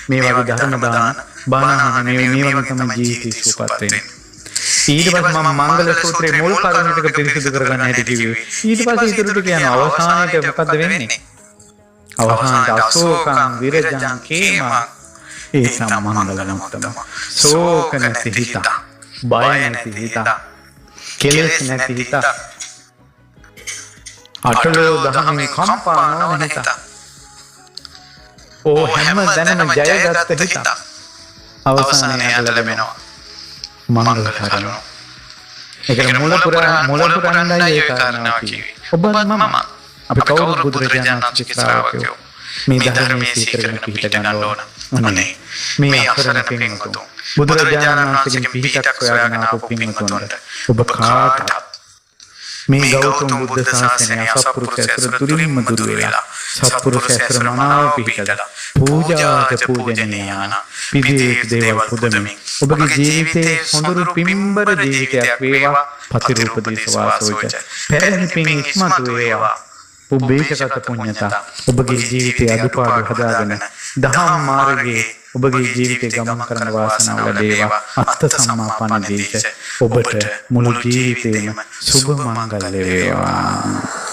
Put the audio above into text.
මේ වගේ ධර්ම දාන බානහන මේ වගේ තමයි ජීවිතේ සුවපත් වෙන්නේ. ඊට පස්සේ මම මංගල සූත්‍රයේ මුල් කරුණු ටික පිරිසිදු කරගන්න හැටි කිව්වේ. ඊට පස්සේ ඊටු ටික යන අවසානයේට මොකද්ද වෙන්නේ? අවසානයේ අශෝකං විරජං කේම ඒසම් මංගලමුත්තම. ශෝක නැති හිත, බය නැති හිත, කෙලෙස් නැති හිත, අටලෝ දහමේ කම්පා නොවන හිත, ඕ හැම දැනම ජයගත්ත හිත අවසානයේ ඇදලා ලැබෙනවා මංගල කරනවා. ඒකේ මුල පුරාණයි ඒ කාරණාව කිව්වේ. ඔබ මම අපි කවුරුත් බුදුරජාණන් වහන්සේගේ ශ්‍රාවකයෝ. මේ ධර්මයේ සීකරණ පිහිට ගන්න ඕන. අනේ මේ අසරණ පින්වතුන් බුදුරජාණන් වහන්සේගෙන් පිහිටක් හොයාගෙන ආපු පින්වතුන්ට ඔබ කාටත් මේ ගෞතම බුද්ධ ශාසනය අසත්පුරුෂ ඇසුර දුරින්ම දුර වෙලා සත්පුරුෂ ඇසුර මනාව පිහිටලා පූජාට පූජනීයාන පිළිවෙත් දේවල් පුදමින් ඔබගේ ජීවිතයේ හොඳුරු පින්බර ජීවිතයක් වේවා. පතිරූපදේශ වාසෝච පැරණි පින් ඉස්මතු වේවා. උබ්බේකගත පුඤ්ඤතා ඔබගේ ජීවිතයේ අදුපාඩු හදාගෙන දහම් මාර්ගයේ ඔබගේ ජීවිතේ ගමන් කරන වාසනාව ලැබේවා. අත්ත සම්මාපන්න දීච ඔබට මුළු ජීවිතේම සුබ මංගල වේවා.